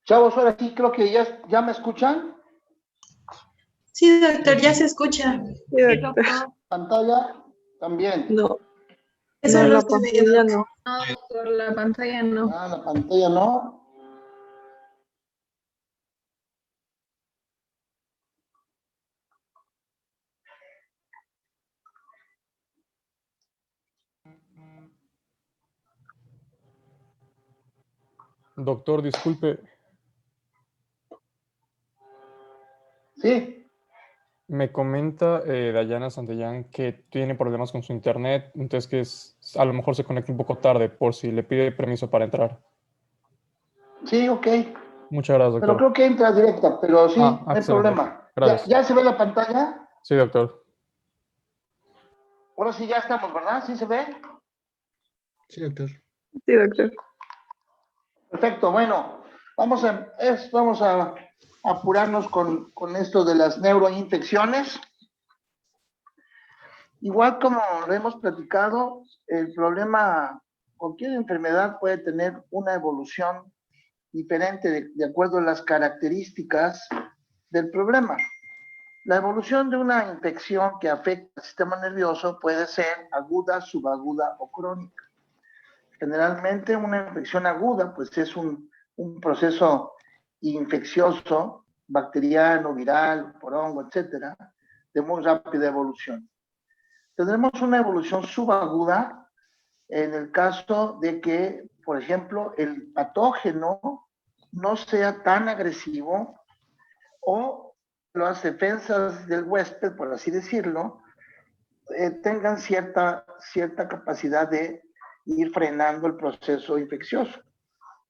Chavos, ahora sí creo que ya me escuchan. Sí, doctor, ya se escucha. Sí, doctor. Pantalla también. No, Eso no, no la se ve, pantalla doc. no. No, doctor, la pantalla no. Ah, la pantalla no. Doctor, disculpe, Sí. me comenta Dayana Santillán que tiene problemas con su internet, entonces a lo mejor se conecta un poco tarde, por si le pide permiso para entrar. Sí, ok. Muchas gracias, Pero doctor. creo que entra directa, pero sí, no hay Excelente. problema. Gracias. ¿Ya se ve la pantalla? Sí, doctor. Ahora sí ya estamos, ¿verdad? ¿Sí se ve? Sí, doctor. Sí, doctor. Perfecto, bueno, vamos a apurarnos con esto de las neuroinfecciones. Igual como lo hemos platicado, el problema, cualquier enfermedad puede tener una evolución diferente de acuerdo a las características del problema. La evolución de una infección que afecta al sistema nervioso puede ser aguda, subaguda o crónica. Generalmente una infección aguda pues es un proceso infeccioso, bacteriano, viral, por hongo, etcétera, de muy rápida evolución. Tendremos una evolución subaguda en el caso de que, por ejemplo, el patógeno no sea tan agresivo o las defensas del huésped, por así decirlo, tengan cierta capacidad de ir frenando el proceso infeccioso.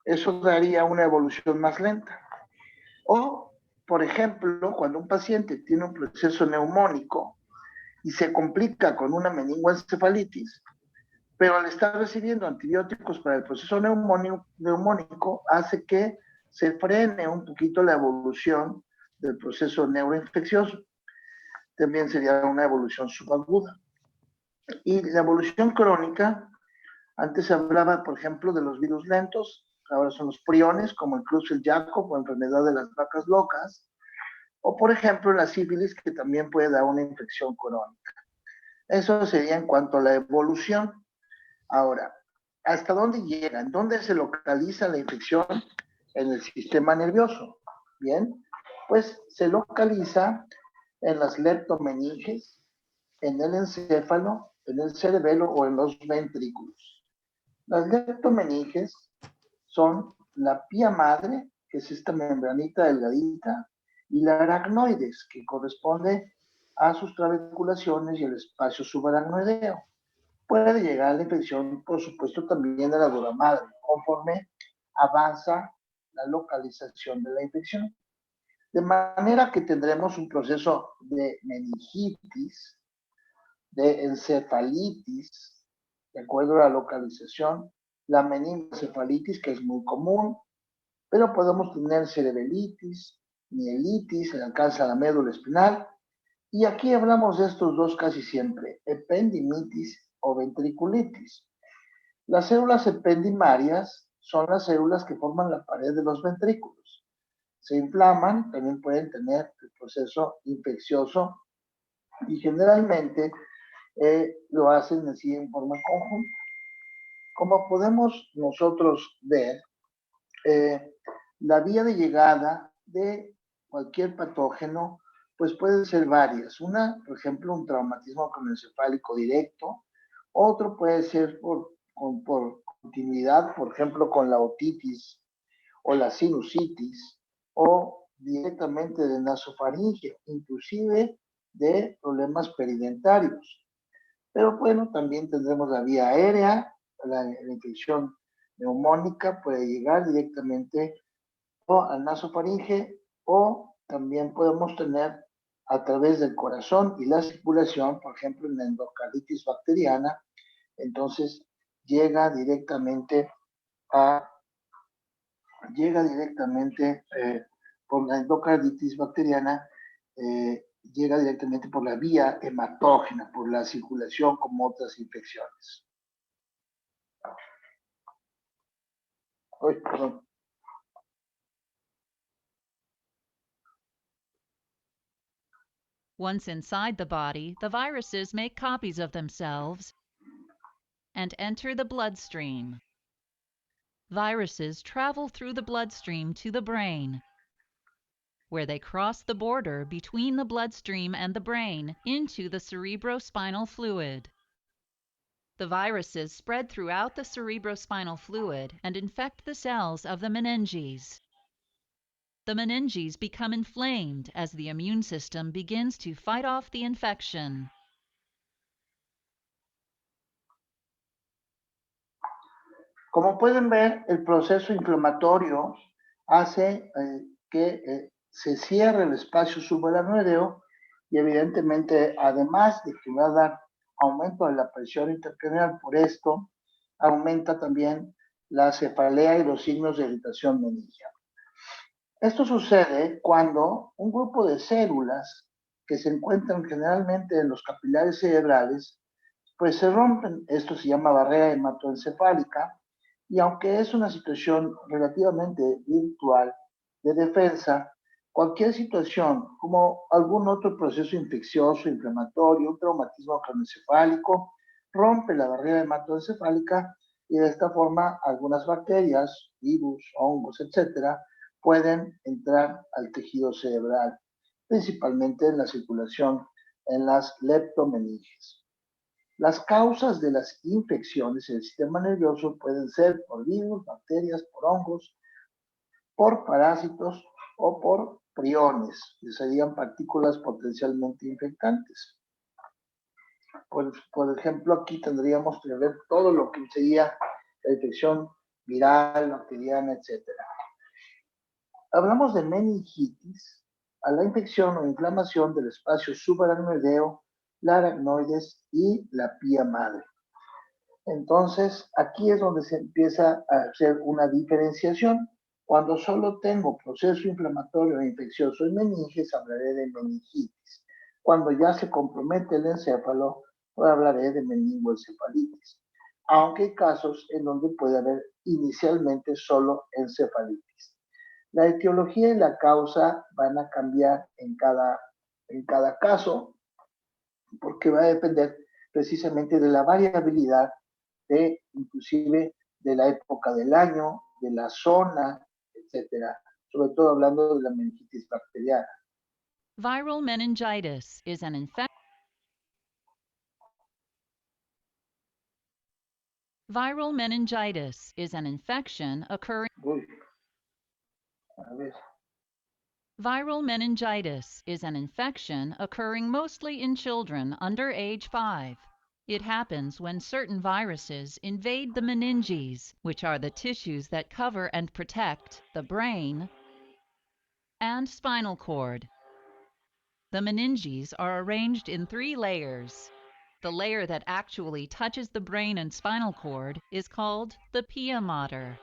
Eso daría una evolución más lenta. O, por ejemplo, cuando un paciente tiene un proceso neumónico y se complica con una meningoencefalitis, pero al estar recibiendo antibióticos para el proceso neumónico hace que se frene un poquito la evolución del proceso neuroinfeccioso. También sería una evolución subaguda. Y la evolución crónica, antes se hablaba, por ejemplo, de los virus lentos, ahora son los priones, como el Creutzfeldt-Jakob o enfermedad de las vacas locas, o por ejemplo la sífilis, que también puede dar una infección crónica. Eso sería en cuanto a la evolución. Ahora, ¿hasta dónde llega? ¿En dónde se localiza la infección? En el sistema nervioso. Bien, pues se localiza en las leptomeninges, en el encéfalo, en el cerebelo o en los ventrículos. Las leptomeninges son la pía madre, que es esta membranita delgadita, y la aracnoides, que corresponde a sus trabeculaciones y el espacio subaracnoideo. Puede llegar a la infección, por supuesto, también de la dura madre, conforme avanza la localización de la infección. De manera que tendremos un proceso de meningitis, de encefalitis, de acuerdo a la localización, la meningoencefalitis, que es muy común, pero podemos tener cerebelitis, mielitis, en el caso de la médula espinal, y aquí hablamos de estos dos casi siempre, ependimitis o ventriculitis. Las células ependimarias son las células que forman la pared de los ventrículos. Se inflaman, también pueden tener el proceso infeccioso y generalmente lo hacen así en forma conjunta. Como podemos nosotros ver, la vía de llegada de cualquier patógeno pues pueden ser varias. Una, por ejemplo, un traumatismo craneoencefálico directo. Otro puede ser por continuidad, por ejemplo, con la otitis o la sinusitis, o directamente de nasofaringe, inclusive de problemas peridentarios. Pero bueno, también tendremos la vía aérea, la infección neumónica puede llegar directamente o al nasofaringe, o también podemos tener a través del corazón y la circulación, por ejemplo, en la endocarditis bacteriana, entonces llega directamente por la endocarditis bacteriana, llega directamente por la vía hematógena, por la circulación como otras infecciones. Uy, perdón. Once inside the body, the viruses make copies of themselves and enter the bloodstream. Viruses travel through the bloodstream to the brain, where they cross the border between the bloodstream and the brain into the cerebrospinal fluid. The viruses spread throughout the cerebrospinal fluid and infect the cells of the meninges. The meninges become inflamed as the immune system begins to fight off the infection. Como pueden ver, el proceso inflamatorio hace que se cierre el espacio subaracnoideo y evidentemente, además de que va a dar aumento de la presión intracraneal, por esto aumenta también la cefalea y los signos de irritación meningial. Esto sucede cuando un grupo de células que se encuentran generalmente en los capilares cerebrales, pues se rompen. Esto se llama barrera hematoencefálica, y aunque es una situación relativamente virtual de defensa, cualquier situación como algún otro proceso infeccioso, inflamatorio, un traumatismo craneoencefálico, rompe la barrera hematoencefálica y de esta forma algunas bacterias, virus, hongos, etcétera, pueden entrar al tejido cerebral, principalmente en la circulación en las leptomeninges. Las causas de las infecciones en el sistema nervioso pueden ser por virus, bacterias, por hongos, por parásitos o por priones, que serían partículas potencialmente infectantes. Por ejemplo, aquí tendríamos que ver todo lo que sería la infección viral, bacteriana, etc. Hablamos de meningitis a la infección o inflamación del espacio subaracnoideo, la aracnoides y la pía madre. Entonces, aquí es donde se empieza a hacer una diferenciación. Cuando solo tengo proceso inflamatorio e infeccioso en meninges, hablaré de meningitis. Cuando ya se compromete el encéfalo, pues hablaré de meningoencefalitis. Aunque hay casos en donde puede haber inicialmente solo encefalitis. La etiología y la causa van a cambiar en cada caso, porque va a depender precisamente de la variabilidad inclusive de la época del año, de la zona, etcétera, sobre todo hablando de la meningitis bacteriana. Viral meningitis is an infection. Viral meningitis is an infection occurring. Viral meningitis is an infection occurring mostly in children under age 5. It happens when certain viruses invade the meninges, which are the tissues that cover and protect the brain and spinal cord. The meninges are arranged in 3 layers. The layer that actually touches the brain and spinal cord is called the pia mater.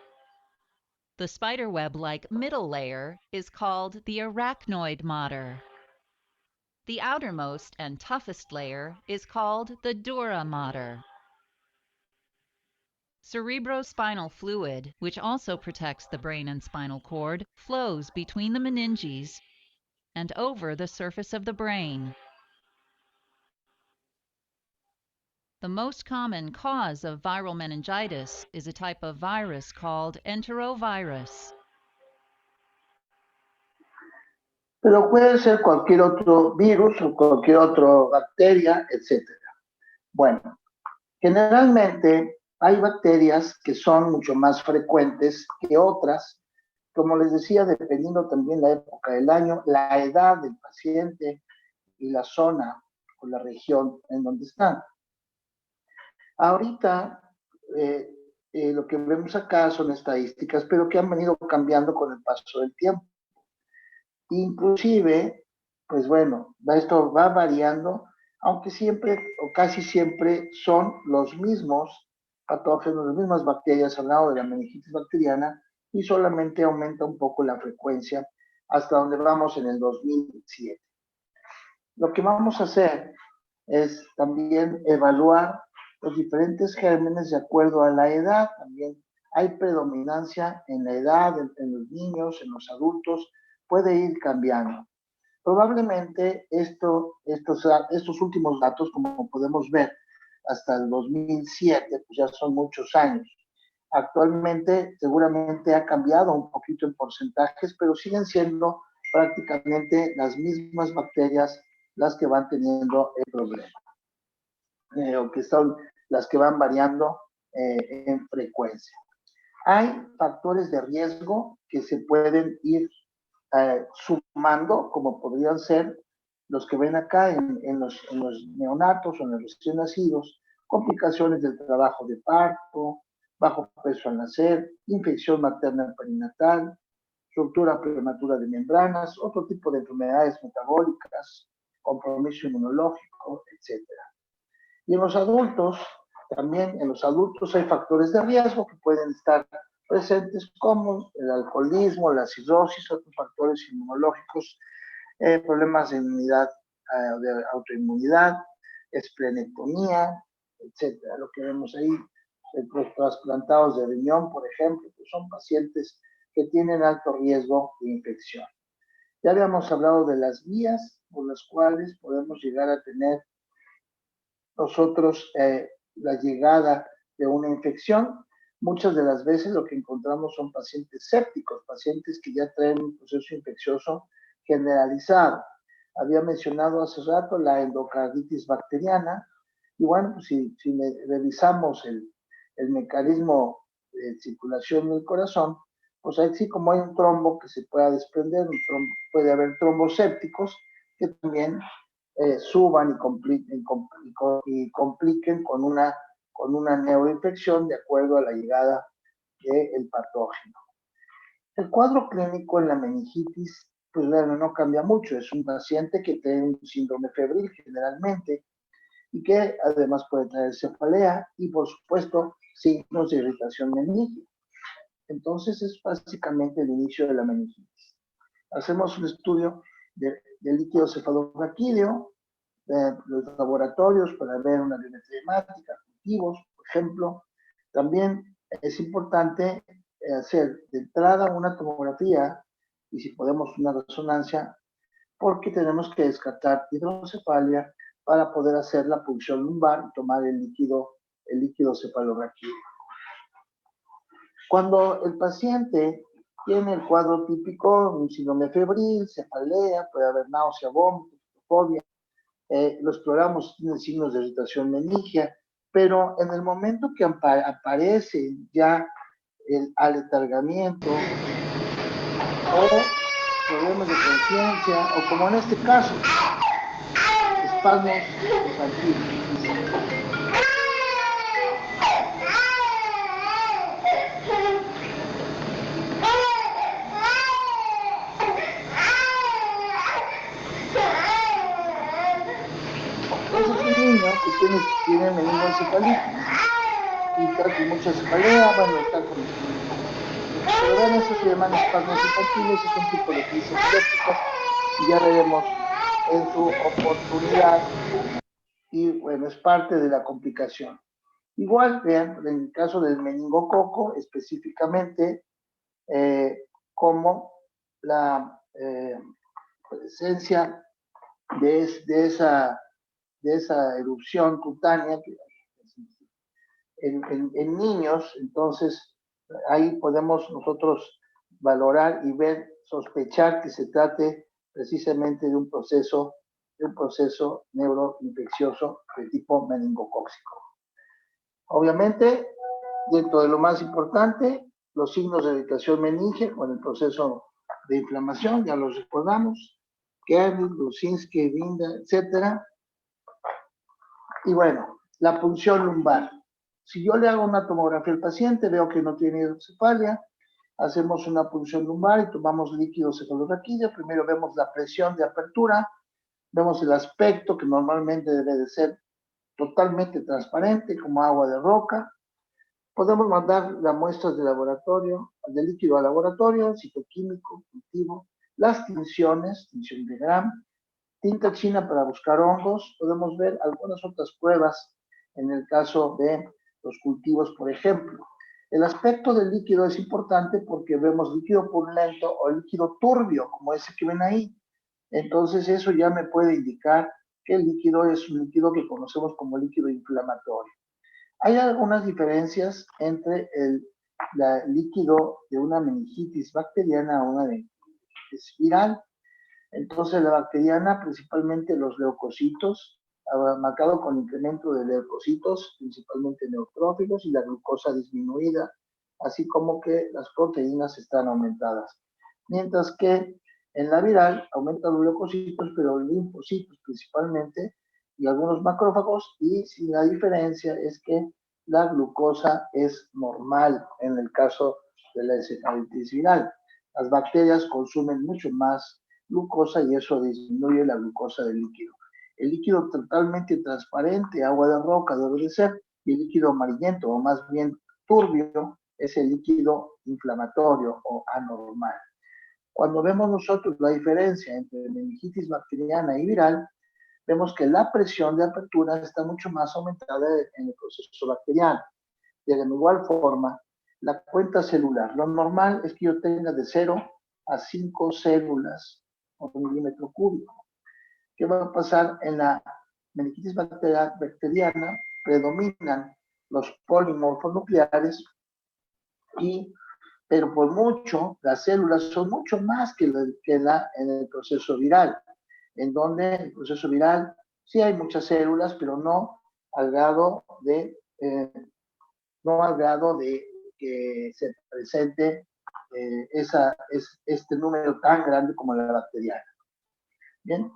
The spiderweb-like middle layer is called the arachnoid mater. The outermost and toughest layer is called the dura mater. Cerebrospinal fluid, which also protects the brain and spinal cord, flows between the meninges and over the surface of the brain. The most common cause of viral meningitis is a type of virus called enterovirus. Pero puede ser cualquier otro virus o cualquier otra bacteria, etc. Bueno, generalmente hay bacterias que son mucho más frecuentes que otras, como les decía, dependiendo también la época del año, la edad del paciente y la zona o la región en donde están. Ahorita, lo que vemos acá son estadísticas, pero que han venido cambiando con el paso del tiempo. Inclusive, pues bueno, esto va variando, aunque siempre o casi siempre son los mismos patógenos, las mismas bacterias al lado de la meningitis bacteriana, y solamente aumenta un poco la frecuencia hasta donde vamos en el 2007. Lo que vamos a hacer es también evaluar los diferentes gérmenes de acuerdo a la edad. También hay predominancia en la edad, en los niños, en los adultos, puede ir cambiando. Probablemente estos últimos datos, como podemos ver, hasta el 2007, pues ya son muchos años. Actualmente seguramente ha cambiado un poquito en porcentajes, pero siguen siendo prácticamente las mismas bacterias las que van teniendo el problema, o que son las que van variando en frecuencia. Hay factores de riesgo que se pueden ir sumando, como podrían ser los que ven acá en los neonatos o en los recién nacidos, complicaciones del trabajo de parto, bajo peso al nacer, infección materna perinatal, ruptura prematura de membranas, otro tipo de enfermedades metabólicas, compromiso inmunológico, etc. Y en los adultos, también en los adultos hay factores de riesgo que pueden estar presentes como el alcoholismo, la cirrosis, otros factores inmunológicos, problemas de inmunidad, de autoinmunidad, esplenectomía, etcétera. Lo que vemos ahí, los trasplantados de riñón, por ejemplo, que son pacientes que tienen alto riesgo de infección. Ya habíamos hablado de las vías por las cuales podemos llegar a tener nosotros la llegada de una infección. Muchas de las veces lo que encontramos son pacientes sépticos, pacientes que ya traen un proceso infeccioso generalizado. Había mencionado hace rato la endocarditis bacteriana, y bueno, pues si revisamos el mecanismo de circulación del corazón, pues ahí sí, como hay un trombo que se pueda desprender, puede haber trombos sépticos que también suban y compliquen con una neuroinfección de acuerdo a la llegada del patógeno. El cuadro clínico en la meningitis, pues bueno, no cambia mucho. Es un paciente que tiene un síndrome febril generalmente y que además puede traer cefalea y, por supuesto, signos de irritación meningia. Entonces es básicamente el inicio de la meningitis. Hacemos un estudio del líquido cefalorraquídeo, los laboratorios para ver una biometría hemática, cultivos, por ejemplo. También es importante hacer de entrada una tomografía y si podemos una resonancia, porque tenemos que descartar hidrocefalia para poder hacer la punción lumbar y tomar el líquido cefalorraquídeo. Cuando el paciente tiene el cuadro típico, un síndrome febril, cefalea, puede haber náusea, vómito, fobia, lo exploramos, tiene signos de irritación meningia, pero en el momento que aparece ya el aletargamiento o problemas de conciencia, o como en este caso, espasmos infantiles. Entonces un niño que tiene meningoencefalitis y está con mucha cefalea, bueno, está con... Pero vean, eso se llaman espasmos infantiles, es un tipo de crisis epilépticas y ya veremos en su oportunidad y bueno, es parte de la complicación. Igual, vean, en el caso del meningococo, específicamente, como la presencia de esa erupción cutánea en niños, entonces ahí podemos nosotros valorar y ver, sospechar que se trate precisamente de un proceso neuroinfeccioso de tipo meningocóxico. Obviamente, dentro de lo más importante, los signos de irritación meningia con el proceso de inflamación, ya los recordamos, Kerlin, Lusinski, Vinda, etcétera. Y bueno, la punción lumbar. Si yo le hago una tomografía al paciente, veo que no tiene hidrocefalia, hacemos una punción lumbar y tomamos líquido cefalorraquídeo. Primero vemos la presión de apertura, vemos el aspecto que normalmente debe de ser totalmente transparente, como agua de roca. Podemos mandar las muestras de laboratorio, de líquido al laboratorio, citoquímico, cultivo, las tinciones, tinción de Gram, tinta china para buscar hongos. Podemos ver algunas otras pruebas en el caso de los cultivos, por ejemplo. El aspecto del líquido es importante porque vemos líquido purulento o líquido turbio, como ese que ven ahí. entonces eso ya me puede indicar que el líquido es un líquido que conocemos como líquido inflamatorio. Hay algunas diferencias entre el líquido de una meningitis bacteriana a una meningitis viral. Entonces, la bacteriana, principalmente los leucocitos, marcado con incremento de leucocitos, principalmente neutrófilos, y la glucosa disminuida, así como que las proteínas están aumentadas. Mientras que en la viral aumentan los leucocitos, pero los linfocitos principalmente, y algunos macrófagos, y si la diferencia es que la glucosa es normal en el caso de la encefalitis viral. Las bacterias consumen mucho más glucosa y eso disminuye la glucosa del líquido. El líquido totalmente transparente, agua de roca debe de ser, y el líquido amarillento, o más bien turbio, es el líquido inflamatorio o anormal. Cuando vemos nosotros la diferencia entre meningitis bacteriana y viral, vemos que la presión de apertura está mucho más aumentada en el proceso bacteriano. De la igual forma, la cuenta celular, lo normal es que yo tenga de 0 a 5 células por milímetro cúbico. ¿Qué va a pasar en la meningitis bacteriana? Predominan los polimorfos nucleares, pero por mucho, las células son mucho más que en el proceso viral, en donde en el proceso viral sí hay muchas células, pero no al grado de que se presente este número tan grande como la bacteriana. Bien,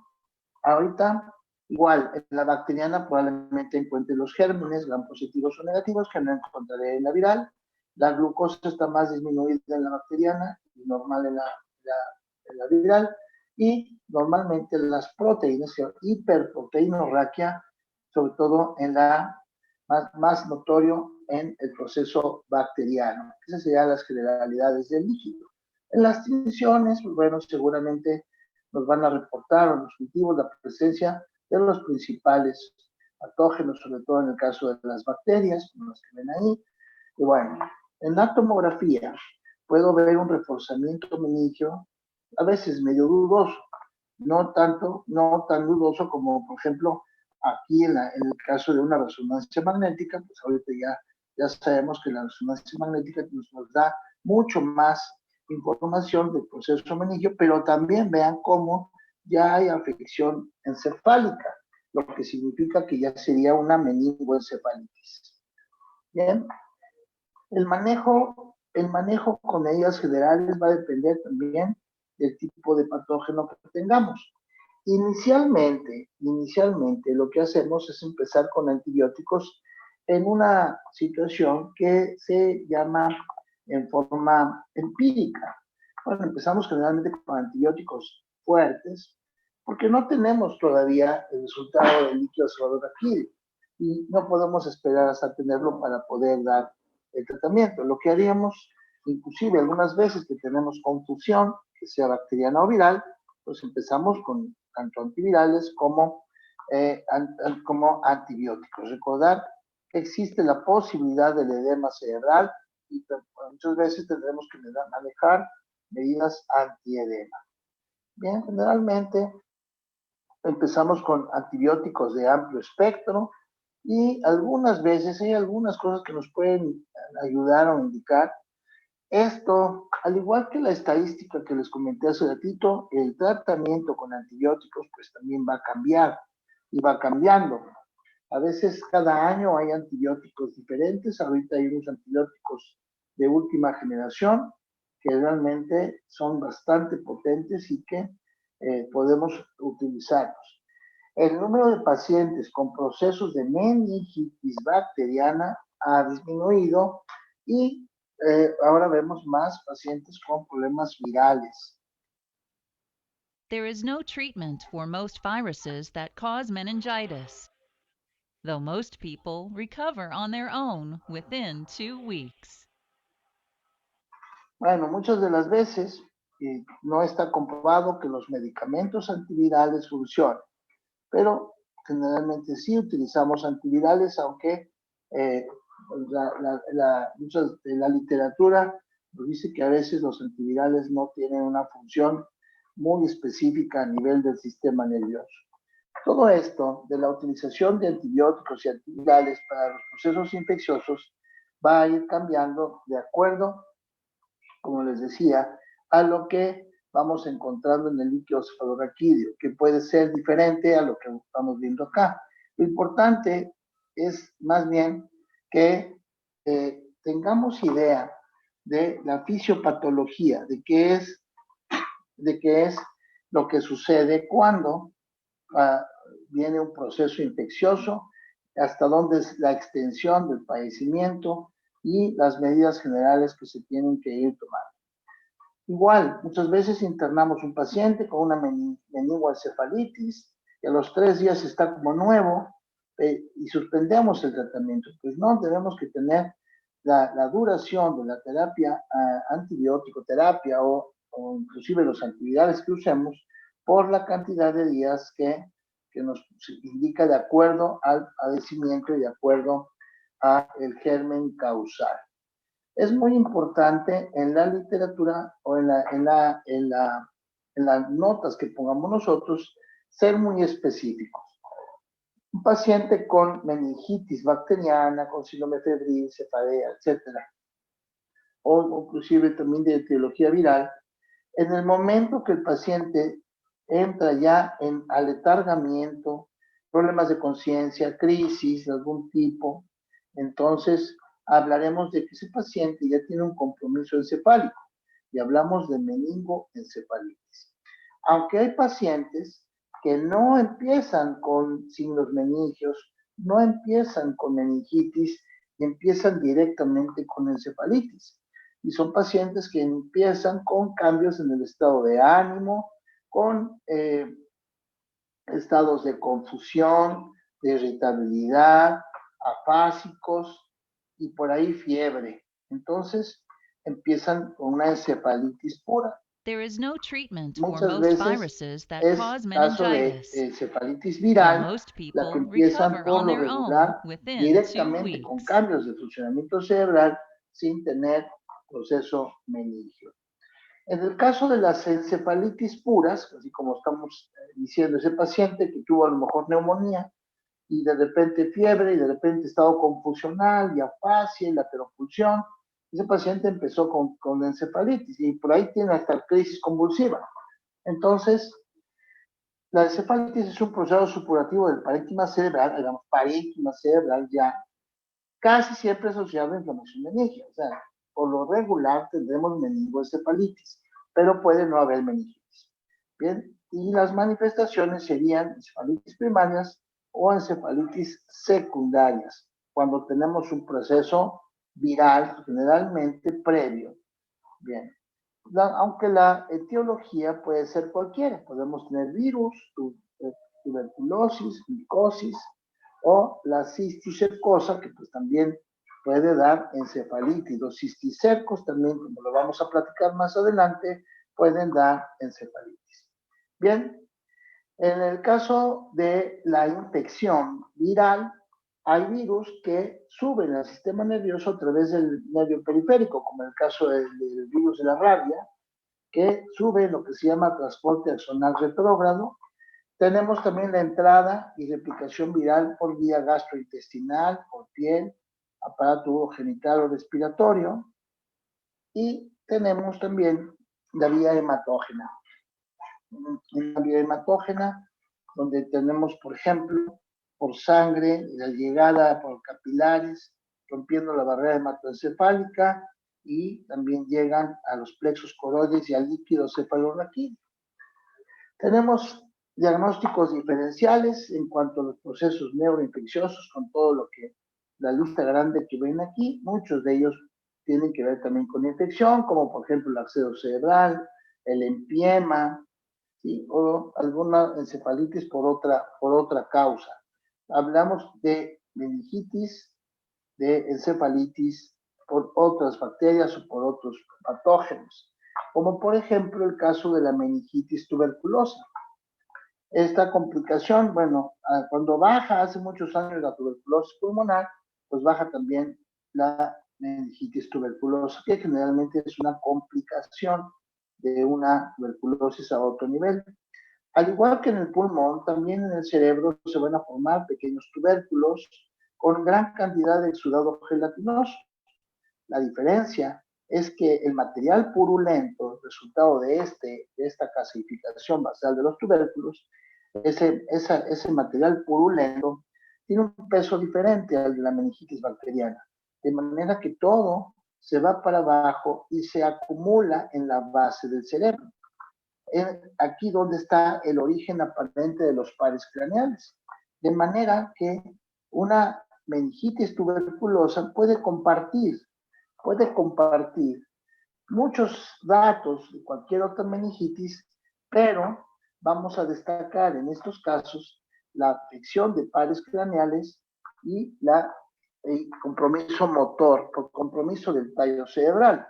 ahorita igual, en la bacteriana probablemente encuentre los gérmenes, gran positivos o negativos, que no encontraré en la viral. La glucosa está más disminuida en la bacteriana y normal en la viral. Y normalmente las proteínas, hiperproteinorraquia, sobre todo en la más notorio en el proceso bacteriano. Esas serían las generalidades del líquido. En las tinciones, pues bueno, seguramente nos van a reportar los cultivos la presencia de los principales patógenos, sobre todo en el caso de las bacterias, como las que ven ahí. Y bueno, en la tomografía puedo ver un reforzamiento meningio, a veces medio dudoso, no tan dudoso como, por ejemplo, aquí en el caso de una resonancia magnética, pues ahorita ya sabemos que la resonancia magnética nos da mucho más información del proceso meningio, pero también vean cómo ya hay afección encefálica, lo que significa que ya sería una meningoencefalitis. Bien, el manejo con medidas generales va a depender también del tipo de patógeno que tengamos. Inicialmente lo que hacemos es empezar con antibióticos en una situación que se llama en forma empírica. Bueno, empezamos generalmente con antibióticos fuertes, porque no tenemos todavía el resultado del líquido cefalorraquídeo y no podemos esperar hasta tenerlo para poder dar el tratamiento. Lo que haríamos, inclusive algunas veces que tenemos confusión, que sea bacteriana o viral, pues empezamos con tanto antivirales como antibióticos. Recordar que existe la posibilidad del edema cerebral y muchas veces tendremos que manejar medidas antiedema. Bien, generalmente empezamos con antibióticos de amplio espectro y algunas veces hay algunas cosas que nos pueden ayudar o indicar. Esto, al igual que la estadística que les comenté hace ratito, el tratamiento con antibióticos pues también va a cambiar y va cambiando. A veces cada año hay antibióticos diferentes, ahorita hay unos antibióticos de última generación que realmente son bastante potentes y que podemos utilizarlos. El número de pacientes con procesos de meningitis bacteriana ha disminuido y ahora vemos más pacientes con problemas virales. There is no treatment for most viruses that cause meningitis, though most people recover on their own within 2 weeks. Bueno, muchas de las veces no está comprobado que los medicamentos antivirales funcionen, pero generalmente sí utilizamos antivirales, aunque mucha de la literatura nos dice que a veces los antivirales no tienen una función muy específica a nivel del sistema nervioso. Todo esto de la utilización de antibióticos y antivirales para los procesos infecciosos va a ir cambiando de acuerdo, como les decía, a lo que vamos encontrando en el líquido cefalorraquídeo, que puede ser diferente a lo que estamos viendo acá. Lo importante es más bien que tengamos idea de la fisiopatología, de qué es lo que sucede cuando viene un proceso infeccioso, hasta dónde es la extensión del padecimiento y las medidas generales que se tienen que ir tomando. Igual, muchas veces internamos un paciente con una meningoencefalitis y a los 3 días está como nuevo y suspendemos el tratamiento. Pues no, tenemos que tener la duración de la terapia antibiótico terapia o inclusive los antivirales que usemos por la cantidad de días que nos indica de acuerdo al padecimiento y de acuerdo al germen causal. Es muy importante en la literatura o en las notas que pongamos nosotros ser muy específicos. Un paciente con meningitis bacteriana, con síndrome febril, cefalea, etcétera, o inclusive también de etiología viral, en el momento que el paciente entra ya en aletargamiento, problemas de conciencia, crisis de algún tipo, entonces hablaremos de que ese paciente ya tiene un compromiso encefálico y hablamos de meningoencefalitis. Aunque hay pacientes que no empiezan con signos meningios, no empiezan con meningitis y empiezan directamente con encefalitis. Y son pacientes que empiezan con cambios en el estado de ánimo, con estados de confusión, de irritabilidad, afásicos y por ahí fiebre. Entonces empiezan con una encefalitis pura. There is no treatment for Muchas most veces viruses that es cause caso de meningitis, encefalitis and viral, most la que people empiezan recover por on lo their own regular within 2 directamente con weeks. cambios de funcionamiento cerebral sin tener proceso meningio. En el caso de las encefalitis puras, así como estamos diciendo, ese paciente que tuvo a lo mejor neumonía y de repente fiebre y de repente estado confusional y afasia y lateroculsión, ese paciente empezó con encefalitis y por ahí tiene hasta crisis convulsiva. Entonces, la encefalitis es un proceso supurativo del parénquima cerebral, digamos, parénquima cerebral ya casi siempre asociado a inflamación meningia. O sea, por lo regular tendremos meningoencefalitis, pero puede no haber meningitis. Bien, y las manifestaciones serían encefalitis primarias o encefalitis secundarias, cuando tenemos un proceso viral generalmente previo. Bien, aunque la etiología puede ser cualquiera, podemos tener virus, tuberculosis, micosis, o la cisticercosa, que pues también puede dar encefalitis. Los cisticercos también, como lo vamos a platicar más adelante, pueden dar encefalitis. Bien, en el caso de la infección viral, hay virus que suben al sistema nervioso a través del nervio periférico, como en el caso del virus de la rabia, que sube lo que se llama transporte axonal retrógrado. Tenemos también la entrada y replicación viral por vía gastrointestinal, por piel, aparato urogenital o respiratorio. Y tenemos también la vía hematógena. Una vía hematógena donde tenemos, por ejemplo, por sangre, la llegada por capilares, rompiendo la barrera hematoencefálica y también llegan a los plexos coroides y al líquido cefalorraquídeo. Tenemos diagnósticos diferenciales en cuanto a los procesos neuroinfecciosos, con todo lo que la lista grande que ven aquí, muchos de ellos tienen que ver también con infección, como por ejemplo el acceso cerebral, el empiema, ¿sí? O alguna encefalitis por otra causa. Hablamos de meningitis, de encefalitis por otras bacterias o por otros patógenos, como por ejemplo el caso de la meningitis tuberculosa. Esta complicación, bueno, cuando baja hace muchos años la tuberculosis pulmonar, pues baja también la meningitis tuberculosa, que generalmente es una complicación de una tuberculosis a otro nivel. Al igual que en el pulmón, también en el cerebro se van a formar pequeños tubérculos con gran cantidad de exudado gelatinoso. La diferencia es que el material purulento, resultado de esta clasificación basal de los tubérculos, ese material purulento tiene un peso diferente al de la meningitis bacteriana, de manera que todo se va para abajo y se acumula en la base del cerebro. Aquí donde está el origen aparente de los pares craneales. De manera que una meningitis tuberculosa puede compartir muchos datos de cualquier otra meningitis, pero vamos a destacar en estos casos la afección de pares craneales y el compromiso motor, por compromiso del tallo cerebral.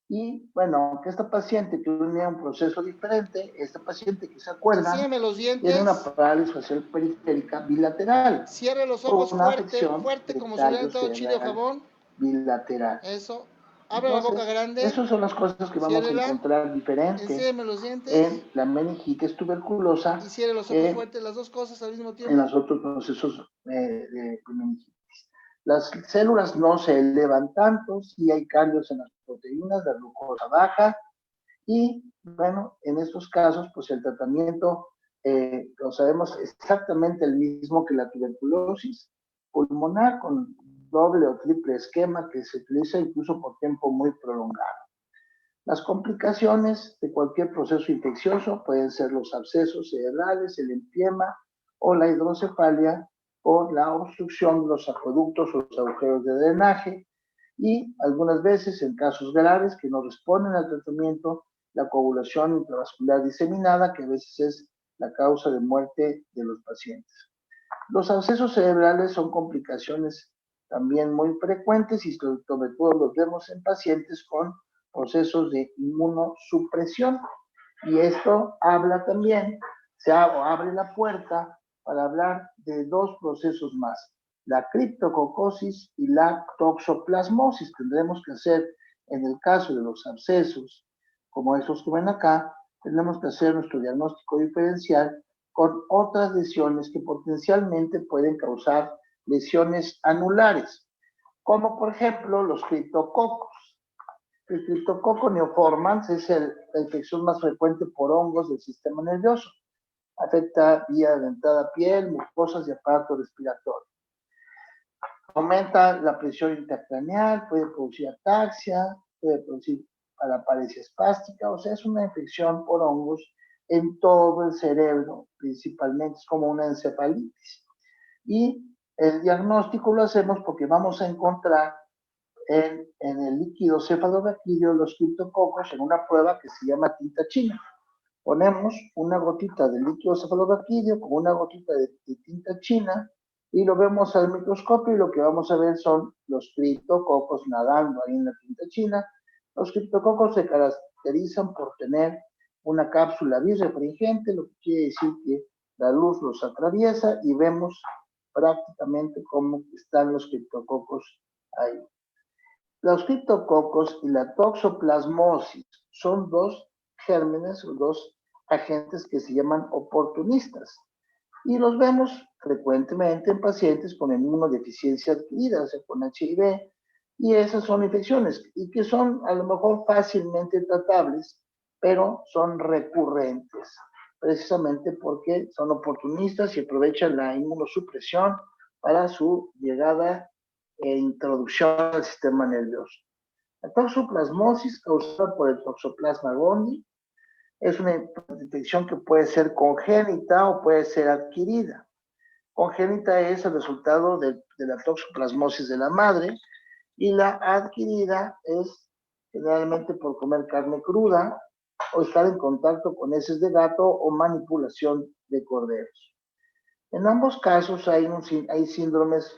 Y bueno, aunque esta paciente tenía un proceso diferente, esta paciente que se acuerda Enséñame los dientes. tiene una parálisis facial periférica bilateral. Cierre los ojos una fuerte, afección fuerte, de como si hubieran tallo estado chile o cerebral jabón. bilateral. Eso. Abre la boca grande. Esas son las cosas que vamos Ciérrela. a encontrar diferentes Enséñame los dientes. en la meningitis tuberculosa Y cierre los ojos fuertes, las dos cosas al mismo tiempo. en los otros procesos de meningitis. Las células no se elevan tanto, sí hay cambios en las proteínas, la glucosa baja, y bueno, en estos casos, pues el tratamiento, lo sabemos exactamente el mismo que la tuberculosis pulmonar, con doble o triple esquema que se utiliza incluso por tiempo muy prolongado. Las complicaciones de cualquier proceso infeccioso pueden ser los abscesos cerebrales, el empiema o la hidrocefalia por la obstrucción de los acueductos o los agujeros de drenaje, y algunas veces en casos graves que no responden al tratamiento, la coagulación intravascular diseminada, que a veces es la causa de muerte de los pacientes. Los abscesos cerebrales son complicaciones también muy frecuentes y sobre todo los vemos en pacientes con procesos de inmunosupresión, y esto habla también, abre la puerta para hablar de dos procesos más, la criptococosis y la toxoplasmosis. Tendremos que hacer, en el caso de los abscesos, como esos que ven acá, tenemos que hacer nuestro diagnóstico diferencial con otras lesiones que potencialmente pueden causar lesiones anulares, como por ejemplo los criptococos. El criptococo neoformans es la infección más frecuente por hongos del sistema nervioso. Afecta vía de entrada piel, mucosas y aparato respiratorio. Aumenta la presión intracraneal, puede producir ataxia, puede producir paraparesia espástica, o sea, es una infección por hongos en todo el cerebro, principalmente es como una encefalitis. Y el diagnóstico lo hacemos porque vamos a encontrar en el líquido cefalorraquídeo los criptococos en una prueba que se llama tinta china. Ponemos una gotita de líquido cefalorraquídeo con una gotita de tinta china y lo vemos al microscopio, y lo que vamos a ver son los criptococos nadando ahí en la tinta china. Los criptococos se caracterizan por tener una cápsula birrefringente, lo que quiere decir que la luz los atraviesa y vemos prácticamente cómo están los criptococos ahí. Los criptococos y la toxoplasmosis son dos gérmenes o dos agentes que se llaman oportunistas, y los vemos frecuentemente en pacientes con inmunodeficiencia adquirida, o sea, con HIV, y esas son infecciones y que son a lo mejor fácilmente tratables, pero son recurrentes, precisamente porque son oportunistas y aprovechan la inmunosupresión para su llegada e introducción al sistema nervioso. La toxoplasmosis causada por el Toxoplasma gondii es una infección que puede ser congénita o puede ser adquirida. Congénita es el resultado de la toxoplasmosis de la madre, y la adquirida es generalmente por comer carne cruda o estar en contacto con heces de gato o manipulación de corderos. En ambos casos hay síndromes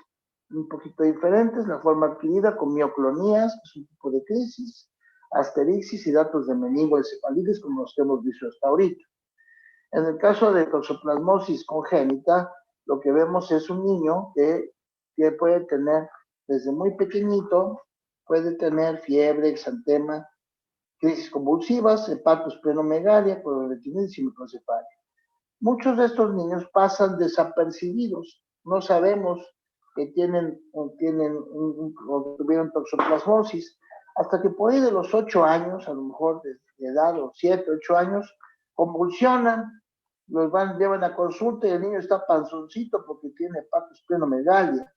un poquito diferentes. La forma adquirida con mioclonías, que es un tipo de crisis, asterixis y datos de meningoencefalitis, como los que hemos visto hasta ahorita. En el caso de toxoplasmosis congénita, lo que vemos es un niño que puede tener, desde muy pequeñito, puede tener fiebre, exantema, crisis convulsivas, hepatosplenomegalia, coloretinitis y microcefalia. Muchos de estos niños pasan desapercibidos, no sabemos que tuvieron toxoplasmosis, hasta que por ahí de los 8 años, a lo mejor de edad, o 7, 8 años, convulsionan, llevan a consulta y el niño está panzoncito porque tiene hepatosplenomegalia.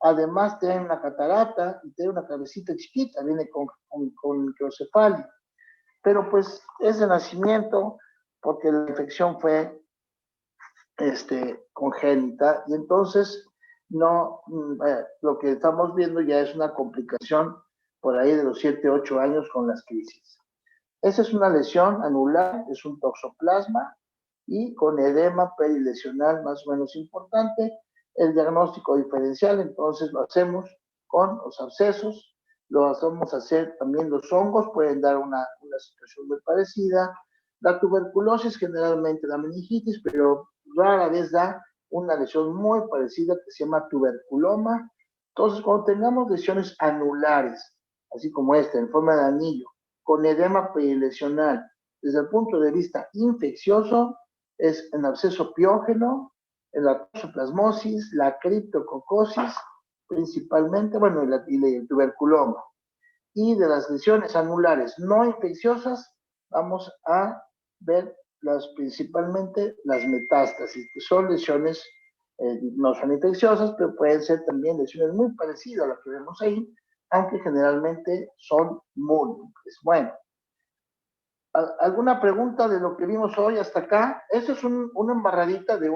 Además tiene una catarata y tiene una cabecita chiquita, viene con microcefalia. Pero pues es de nacimiento porque la infección fue congénita y entonces no, lo que estamos viendo ya es una complicación por ahí de los 7, 8 años con las crisis. Esa es una lesión anular, es un toxoplasma y con edema perilesional más o menos importante. El diagnóstico diferencial entonces lo hacemos con los abscesos, lo hacemos hacer también los hongos, pueden dar una situación muy parecida. La tuberculosis generalmente da meningitis, pero rara vez da una lesión muy parecida que se llama tuberculoma. Entonces, cuando tengamos lesiones anulares, así como esta, en forma de anillo, con edema perilesional, desde el punto de vista infeccioso, es en absceso piógeno, en la toxoplasmosis, la criptococosis, principalmente, bueno, y el tuberculoma. Y de las lesiones anulares no infecciosas, vamos a ver principalmente las metástasis, que son lesiones, no son infecciosas, pero pueden ser también lesiones muy parecidas a las que vemos ahí, aunque generalmente son múltiples. Bueno, ¿alguna pregunta de lo que vimos hoy hasta acá? Esa es una embarradita de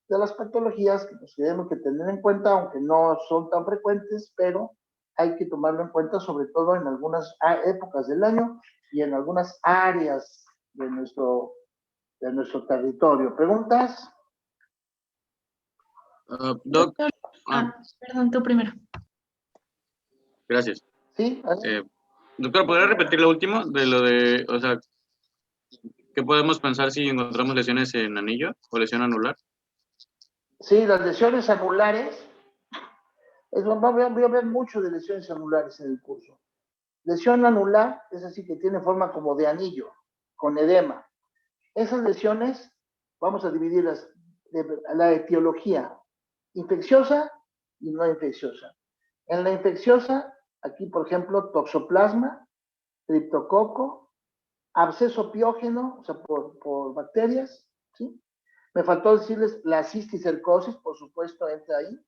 las patologías que nos tenemos que tener en cuenta, aunque no son tan frecuentes, pero hay que tomarlo en cuenta, sobre todo en algunas épocas del año y en algunas áreas de nuestro territorio. ¿Preguntas? Doc, Doctor, perdón, tú primero. gracias. Sí, Doctor, ¿podría repetir lo último de lo de, o sea, qué podemos pensar si encontramos lesiones en anillo o lesión anular? Sí, las lesiones anulares, voy a ver mucho de lesiones anulares en el curso. Lesión anular es así que tiene forma como de anillo, con edema. Esas lesiones, vamos a dividirlas de la etiología, infecciosa y no infecciosa. En la infecciosa, aquí por ejemplo, toxoplasma, criptococo, absceso piógeno, o sea, por bacterias, ¿sí? Me faltó decirles la cisticercosis, por supuesto, entra ahí,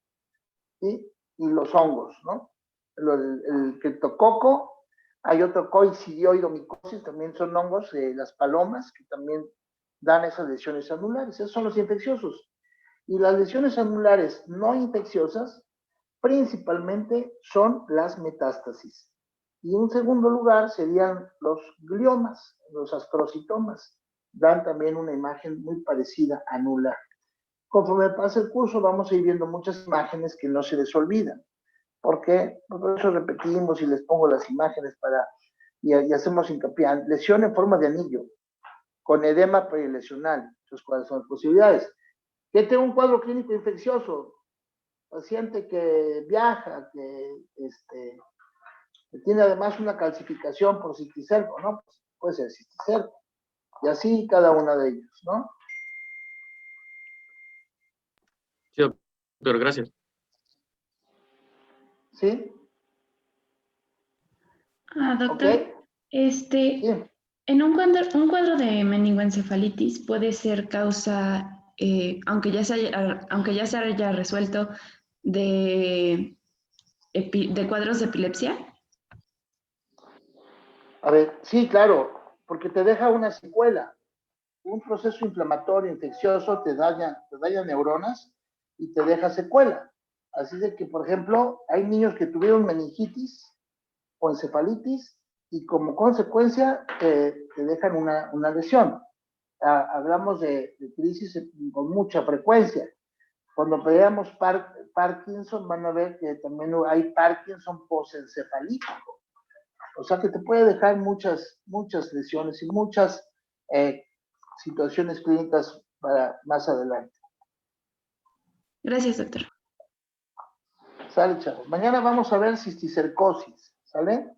¿sí? Y los hongos, ¿no? El criptococo, hay otro coicidioidomicosis, también son hongos, las palomas, que también dan esas lesiones anulares. Esos son los infecciosos. Y las lesiones anulares no infecciosas, principalmente son las metástasis. Y en segundo lugar serían los gliomas, los ascrocitomas. Dan también una imagen muy parecida anular. Conforme pasa el curso vamos a ir viendo muchas imágenes que no se les olvidan. Porque por eso repetimos y les pongo las imágenes y hacemos hincapié. Lesión en forma de anillo, con edema perilesional. Entonces, ¿cuáles son las posibilidades? Que tenga un cuadro clínico infeccioso, paciente que viaja, que tiene además una calcificación por cisticerco, ¿no? Pues puede ser cisticerco. Y así cada una de ellos, ¿no? Sí, doctor, gracias. ¿Sí? Doctor, ¿Ok? Sí. en un cuadro de meningoencefalitis puede ser causa, aunque ya se haya resuelto, de cuadros de epilepsia. A ver, sí, claro, porque te deja una secuela. Un proceso inflamatorio, infeccioso, te daña neuronas y te deja secuela. Así de que, por ejemplo, hay niños que tuvieron meningitis o encefalitis y como consecuencia te dejan una lesión. Hablamos de crisis con mucha frecuencia. Cuando veamos Parkinson, van a ver que también hay Parkinson postencefalítico. O sea que te puede dejar muchas lesiones y muchas situaciones clínicas para más adelante. Gracias, doctor. Sale, chavos. Mañana vamos a ver cisticercosis, ¿sale?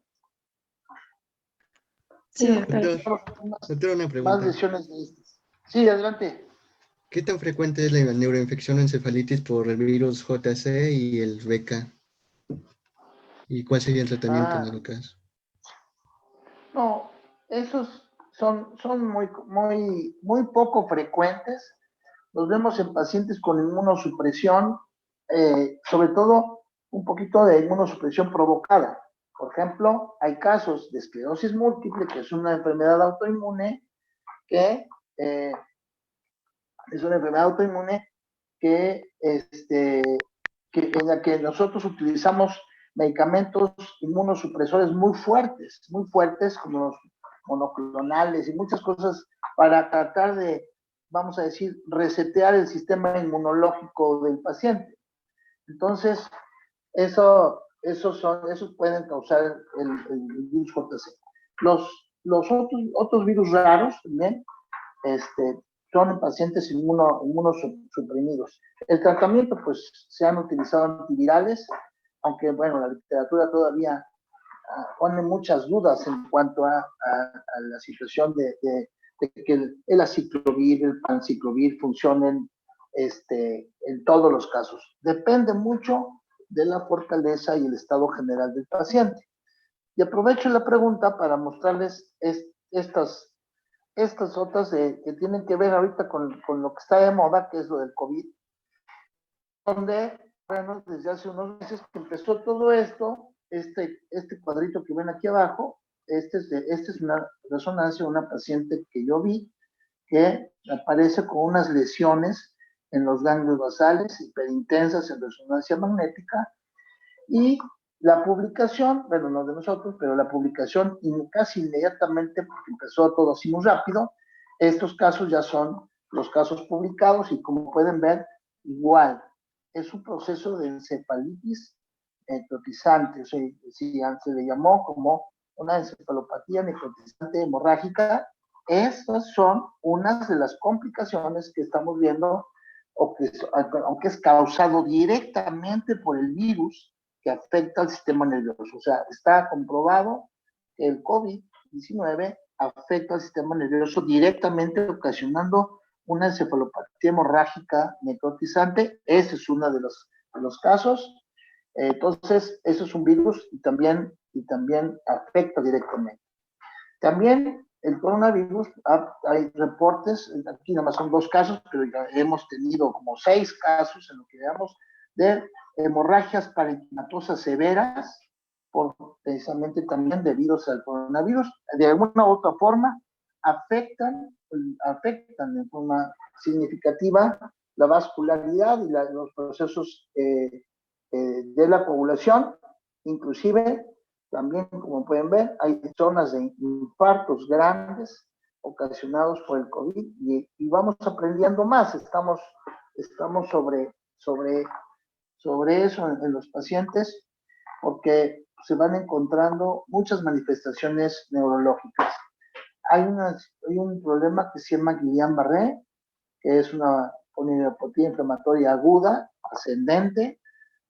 Sí, doctor. Doctor, doctor, una Más pregunta. lesiones de estas. Sí, adelante. ¿Qué tan frecuente es la neuroinfección o encefalitis por el virus JC y el VK? ¿Y cuál sería el tratamiento en Ah, el caso? no, esos son muy poco frecuentes. Los vemos en pacientes con inmunosupresión, sobre todo un poquito de inmunosupresión provocada. Por ejemplo, hay casos de esclerosis múltiple, que es una enfermedad autoinmune, que es una enfermedad autoinmune que en la que nosotros utilizamos medicamentos inmunosupresores muy fuertes, como los monoclonales y muchas cosas para tratar de, vamos a decir, resetear el sistema inmunológico del paciente. Entonces, esos pueden causar el virus JC. Los otros virus raros también, son en pacientes inmunosuprimidos. El tratamiento, pues, se han utilizado antivirales, aunque, bueno, la literatura todavía pone muchas dudas en cuanto a la situación de que el aciclovir, el panciclovir funcionen en todos los casos. Depende mucho de la fortaleza y el estado general del paciente. Y aprovecho la pregunta para mostrarles estas otras que tienen que ver ahorita con lo que está de moda, que es lo del COVID, donde, bueno, desde hace unos meses que empezó todo esto, este cuadrito que ven aquí abajo, este es una resonancia de una paciente que yo vi, que aparece con unas lesiones en los ganglios basales, hiperintensas en resonancia magnética, y la publicación, bueno, no de nosotros, pero la publicación casi inmediatamente, porque empezó todo así muy rápido, estos casos ya son los casos publicados y como pueden ver, igual, es un proceso de encefalitis necrotizante, o sea, se le llamó como una encefalopatía necrotizante hemorrágica. Estas son unas de las complicaciones que estamos viendo, aunque es causado directamente por el virus que afecta al sistema nervioso. O sea, está comprobado que el COVID-19 afecta al sistema nervioso directamente, ocasionando una encefalopatía hemorrágica necrotizante. Ese es uno de los casos. Entonces, eso es un virus y también afecta directamente. También el coronavirus, hay reportes, aquí nada más son 2 casos, pero ya hemos tenido como 6 casos en lo que veamos de hemorragias parenquimatosas severas, precisamente también debido al coronavirus. De alguna u otra forma, afectan de forma significativa la vascularidad y los procesos de la coagulación, inclusive también, como pueden ver, hay zonas de infartos grandes ocasionados por el COVID y vamos aprendiendo más, estamos sobre eso en los pacientes porque se van encontrando muchas manifestaciones neurológicas. Hay un problema que se llama Guillain-Barré, que es una poliniopatía inflamatoria aguda, ascendente,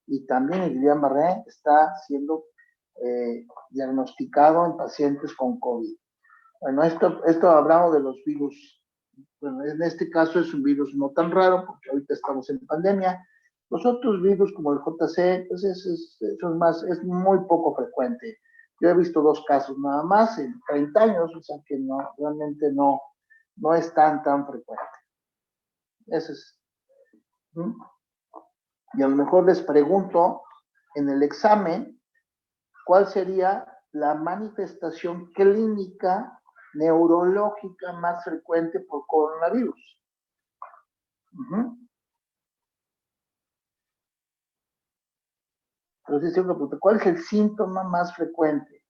y también el Guillain-Barré está siendo diagnosticado en pacientes con COVID. Bueno, esto hablamos de los virus. Bueno, en este caso es un virus no tan raro porque ahorita estamos en pandemia. Los otros virus como el JC, pues es muy poco frecuente. Yo he visto 2 casos nada más en 30 años, o sea que realmente no es tan frecuente. Eso es. Y a lo mejor les pregunto en el examen, ¿cuál sería la manifestación clínica neurológica más frecuente por coronavirus? Entonces, ¿cuál es el síntoma más frecuente?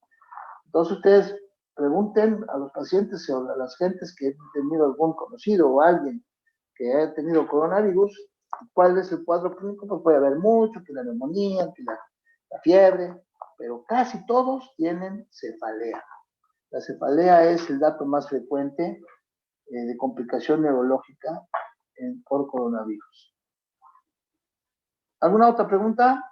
Entonces, ustedes pregunten a los pacientes o a las gentes que han tenido algún conocido o alguien que haya tenido coronavirus, ¿cuál es el cuadro clínico? Pues puede haber mucho, que la neumonía, que la fiebre, pero casi todos tienen cefalea. La cefalea es el dato más frecuente de complicación neurológica por coronavirus. ¿Alguna otra pregunta?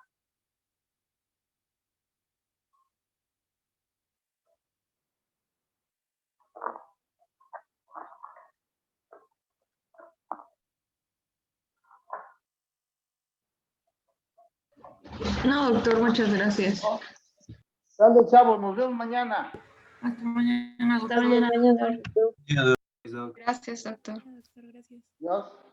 No, doctor, muchas gracias. Dale, chavos, nos vemos mañana. Hasta mañana, Hasta doctor. mañana, doctor. Gracias, doctor. Dios.